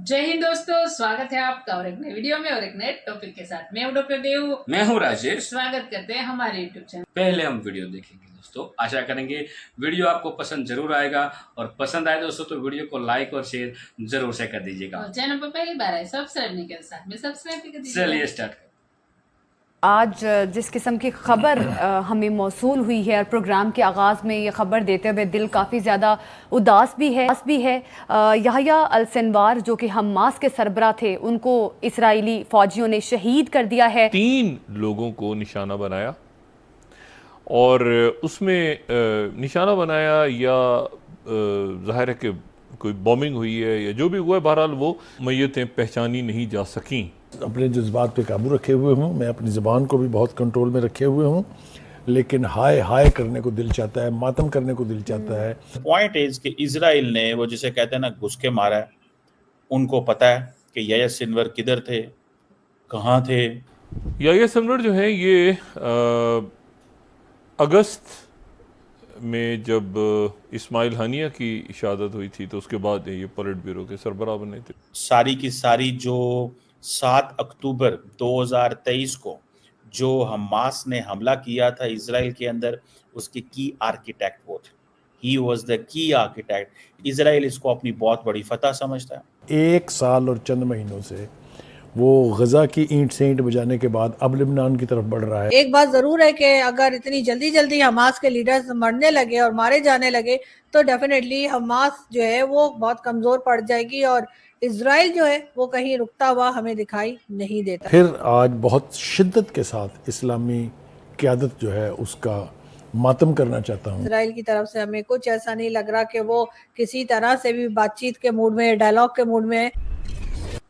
जय हिंद दोस्तों, स्वागत है आपका और एक नए वीडियो में और एक नए टॉपिक के साथ। मैं हूं डॉक्टर देव, मैं हूं राजेश। स्वागत करते हैं हमारे यूट्यूब चैनल। पहले हम वीडियो देखेंगे दोस्तों, आशा करेंगे वीडियो आपको पसंद जरूर आएगा और पसंद आए दोस्तों तो वीडियो को लाइक और शेयर जरूर से कर दीजिएगा और चैनल पर पहली बार आए सब्सक्राइब नहीं कर साथ में सब्सक्राइब भी कर दीजिए। चलिए स्टार्ट करते हैं। आज जिस किस्म की ख़बर हमें मौसूल हुई है और प्रोग्राम के आगाज़ में ये ख़बर देते हुए दिल काफ़ी ज़्यादा उदास भी है। याह्या अल सिनवार जो कि हमास के सरबराह थे, उनको इस्राएली फ़ौजियों ने शहीद कर दिया है। 3 लोगों को निशाना बनाया और उसमें निशाना बनाया या ज़ाहिर है कि कोई बॉम्बिंग हुई है या जो भी हुआ है, बहरहाल वो मैयतें पहचानी नहीं जा सकीं। अपने जज्बात पे काबू रखे हुए हूँ, मैं अपनी ज़बान को भी बहुत कंट्रोल में रखे हुए हूँ, लेकिन हाय हाय करने को दिल चाहता है, मातम करने को दिल चाहता है। पॉइंट इज कि इजराइल ने वो जिसे कहते हैं ना घुस के मारा है। उनको पता है कि याह्या सिनवर किधर थे, कहाँ थे। याह्या सिनवर जो है ये अगस्त में जब इस्माइल हानिया की शहादत हुई थी तो उसके बाद ये पोलिट ब्यूरो के सरबराह बने थे। सारी की सारी जो 7 अक्टूबर 2023 को जो हमास ने हमला किया था इजराइल के अंदर, उसके की आर्किटेक्ट वो थे। He was the key architect. Israel इसको अपनी बहुत बड़ी फतह समझता है। 1 साल और चंद महीनों से वो गजा की ईंट से ईंट बजाने के बाद अब लिबनान की तरफ बढ़ रहा है। एक बात जरूर है कि अगर इतनी जल्दी जल्दी हमास के लीडर्स मरने लगे और मारे जाने लगे तो डेफिनेटली हमास जो है वो बहुत कमजोर पड़ जाएगी और इजराइल जो है वो कहीं रुकता हुआ हमें दिखाई नहीं देता। फिर आज बहुत शिद्दत के साथ इस्लामी क़यादत जो है उसका मातम करना चाहता हूँ। इजराइल की तरफ से हमें कुछ ऐसा नहीं लग रहा कि वो किसी तरह से भी बातचीत के मूड में, डायलॉग के मूड में है।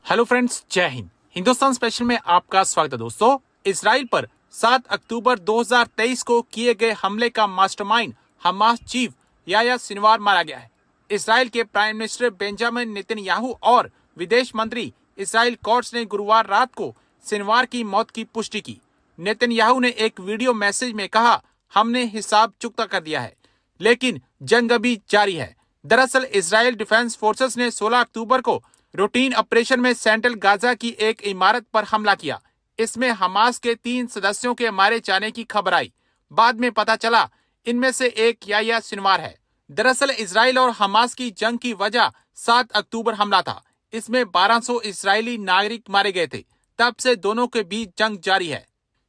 हेलो फ्रेंड्स, जय हिंद। हिंदुस्तान स्पेशल में आपका स्वागत है दोस्तों। इजराइल पर 7 अक्टूबर 2023 को किए गए हमले का mastermind Hamas chief Yahya Sinwar मारा गया है। इजराइल के प्राइम मिनिस्टर बेंजामिन नेतन्याहू और विदेश मंत्री इजराइल कोट्स ने गुरुवार रात को सिनवार की मौत की पुष्टि की। नेतन्याहू ने एक वीडियो मैसेज में कहा, हमने हिसाब चुकता कर दिया है, लेकिन जंग अभी जारी है। दरअसल इजराइल डिफेंस फोर्सेस ने 16 अक्टूबर को रूटीन ऑपरेशन में सेंट्रल गाजा की एक इमारत पर हमला किया। इसमें हमास के 3 सदस्यों के मारे जाने की खबर आई। बाद में पता चला इनमें से एक याह्या सिनवार है। दरअसल इजराइल और हमास की जंग की वजह 7 अक्टूबर हमला था। इसमें 1200 इजरायली नागरिक मारे गए थे। तब से दोनों के बीच जंग जारी है।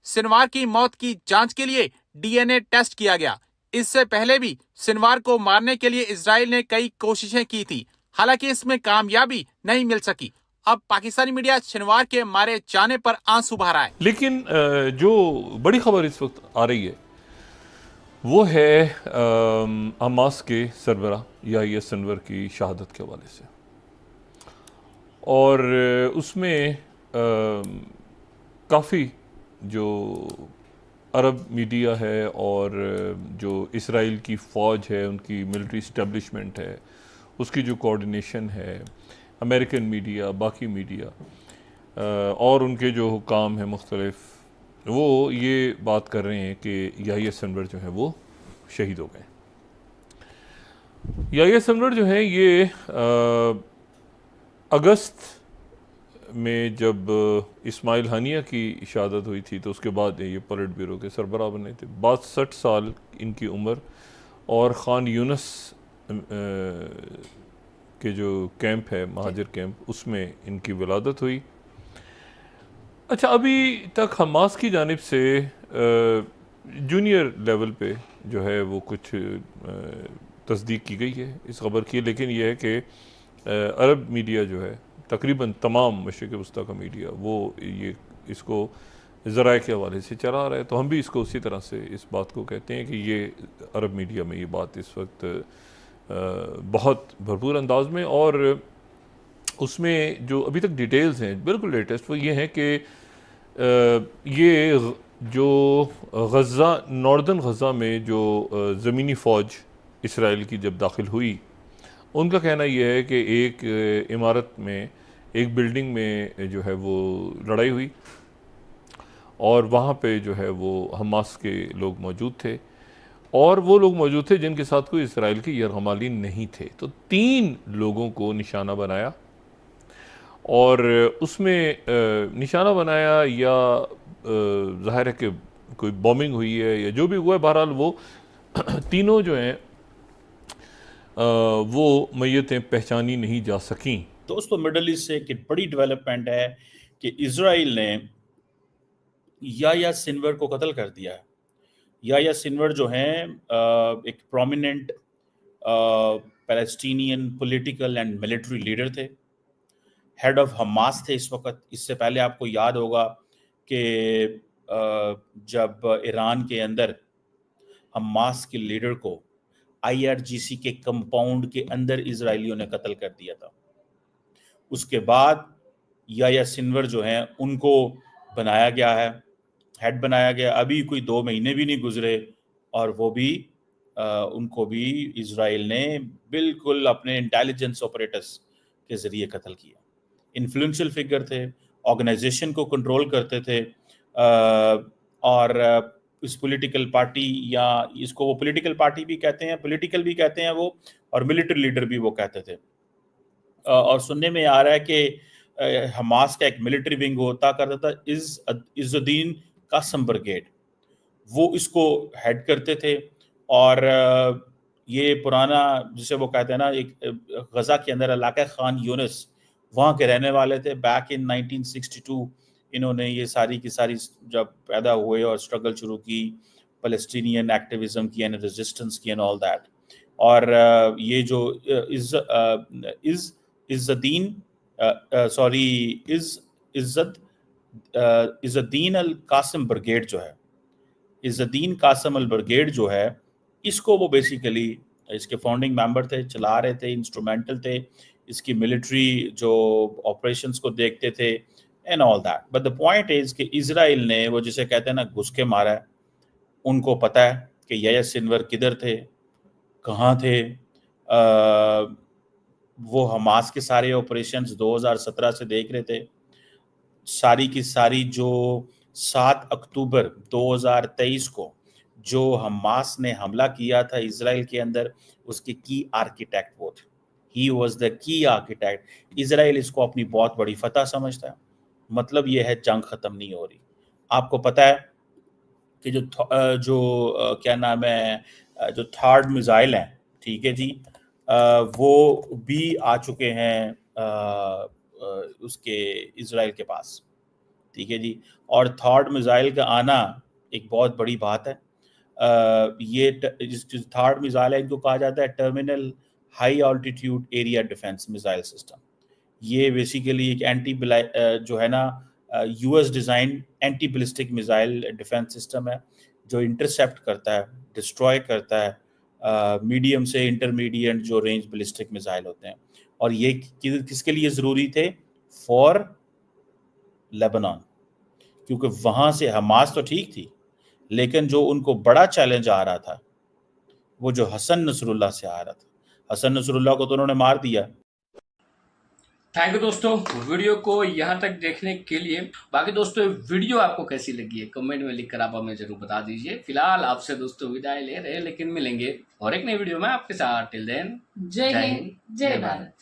सिनवार की मौत की जांच के लिए डीएनए टेस्ट किया गया। इससे पहले भी सिनवार को मारने के लिए इजराइल ने कई कोशिशें की थी, हालांकि इसमें कामयाबी नहीं मिल सकी। अब पाकिस्तानी मीडिया सिनवार के मारे जाने पर आंसू बहा रहा है। लेकिन जो बड़ी खबर इस वक्त आ रही है वो है हमास के सरबराह याह्या सिनवर की शहादत के हवाले से, और उसमें काफ़ी जो अरब मीडिया है और जो इसराइल की फ़ौज है, उनकी मिलिट्री इस्टेब्लिशमेंट है, उसकी जो कोऑर्डिनेशन है, अमेरिकन मीडिया, बाकी मीडिया और उनके जो हुकाम हैं मुख्तलिफ, वो ये बात कर रहे हैं कि याह्या सिनवर जो है वो शहीद हो गए। याह्या सिनवर जो है ये अगस्त में जब इस्माइल हानिया की शहादत हुई थी तो उसके बाद ये पोलिट ब्यूरो के सरबराह बने थे। 62 साल इनकी उम्र, और खान यूनस के जो कैंप है, महाजिर कैंप, उसमें इनकी विलादत हुई। अच्छा, अभी तक हमास की जानिब से जूनियर लेवल पे जो है वो कुछ तस्दीक की गई है इस खबर की, लेकिन यह है कि अरब मीडिया जो है, तकरीबन तमाम मशरिक़ वस्ता का मीडिया, वो ये इसको ज़राए के हवाले से चला रहा है। तो हम भी इसको उसी तरह से इस बात को कहते हैं कि ये अरब मीडिया में ये बात इस वक्त बहुत भरपूर अंदाज में, और उसमें जो अभी तक डिटेल्स हैं बिल्कुल लेटेस्ट, वो ये हैं कि ये जो गज़ा, नॉर्दर्न गज़ा में जो ज़मीनी फ़ौज इसराइल की जब दाखिल हुई, उनका कहना यह है कि एक इमारत में, एक बिल्डिंग में जो है वो लड़ाई हुई और वहाँ पे जो है वो हमास के लोग मौजूद थे, और वो लोग मौजूद थे जिनके साथ कोई इसराइल के यरगमाली नहीं थे। तो 3 लोगों को निशाना बनाया और उसमें निशाना बनाया या ज़ाहिर है कि कोई बॉम्बिंग हुई है या जो भी हुआ है, बहरहाल वो तीनों जो हैं वो मैयतें पहचानी नहीं जा सकीं। दोस्तों, मिडल ईस्ट से एक बड़ी डेवलपमेंट है कि इजराइल ने याह्या सिनवर को कत्ल कर दिया है। याह्या सिनवर जो हैं एक prominent Palestinian political and military leader थे, हेड ऑफ हमास थे इस वक्त। इससे पहले आपको याद होगा कि जब ईरान के अंदर हमास के लीडर को IRGC के कंपाउंड के अंदर इजरायलियों ने कत्ल कर दिया था। उसके बाद याह्या सिनवर जो हैं उनको बनाया गया है, हेड बनाया गया। अभी कोई 2 महीने भी नहीं गुजरे और वो भी उनको भी इजराइल ने बिल्कुल अपने इंटेलिजेंस ऑपरेटर्स के ज़रिए कत्ल किया। इन्फ्लुएंशियल फिगर थे, ऑर्गेनाइजेशन को कंट्रोल करते थे, और इस पॉलिटिकल पार्टी, या इसको वो पॉलिटिकल पार्टी भी कहते हैं, पॉलिटिकल भी कहते हैं वो, और मिलिट्री लीडर भी वो कहते थे। और सुनने में आ रहा है कि हमास का एक मिलिट्री विंग होता करता था, इज़्ज़ुद्दीन कासम ब्रिगेड, वो इसको हेड करते थे। और ये पुराना जिसे वो कहते हैं ना, एक गज़ा के अंदर इलाका खान यूनिस, वहाँ के रहने वाले थे। बैक इन 1962 इन्होंने ये सारी की सारी जब पैदा हुए और स्ट्रगल शुरू की, फ़लस्तीनियन एक्टिविज़म की एंड रेजिस्टेंस की एंड ऑल दैट। और ये जो इज़्ज़ुद्दीन अल कासिम ब्रिगेड जो है, इज़्ज़ुद्दीन कासिम अल ब्रिगेड जो है, इसको वो बेसिकली इसके फाउंडिंग मेंबर थे, चला रहे थे, इंस्ट्रूमेंटल थे, इसकी मिलिट्री जो ऑपरेशंस को देखते थे and all that. But the point is कि इजराइल ने वो जिसे कहते हैं ना घुस के मारा है। उनको पता है कि याह्या सिनवर किधर थे, कहाँ थे। वो हमास के सारे ऑपरेशंस 2017 से देख रहे थे। सारी की सारी जो 7 अक्टूबर 2023 को जो हमास ने हमला किया था इजराइल के अंदर, उसके की आर्किटेक्ट वो थे। He was the key architect. Israel इसको अपनी बहुत बड़ी फतह समझता है। मतलब ये है जंग खत्म नहीं हो रही। आपको पता है कि क्या नाम है, जो थर्ड मिसाइल हैं, ठीक है जी, वो भी आ चुके हैं उसके इजराइल के पास, ठीक है जी। और थर्ड मिसाइल का आना एक बहुत बड़ी बात है। ये थर्ड मिसाइल है, इनको कहा जाता है terminal high altitude area defence missile system. ये बेसिकली एक जो है ना US design anti ballistic missile defence system है, जो इंटरसेप्ट करता है, डिस्ट्रॉय करता है मीडियम से इंटरमीडिएट जो रेंज बैलिस्टिक मिसाइल होते हैं। और ये किसके लिए ज़रूरी थे? फॉर लेबनान, क्योंकि वहाँ से हमास तो ठीक थी, लेकिन जो उनको बड़ा चैलेंज आ रहा था वो जो हसन नसरुल्लाह से आ रहा था। हसन नसरुल्लाह को तो उन्होंने मार दिया। थैंक यू दोस्तों वीडियो को यहाँ तक देखने के लिए। बाकी दोस्तों वीडियो आपको कैसी लगी है कमेंट में लिखकर आप हमें जरूर बता दीजिए। फिलहाल आपसे दोस्तों विदाई ले रहे हैं, लेकिन मिलेंगे और एक नई वीडियो में आपके साथ। टिल देन जय हिंद, जय भारत।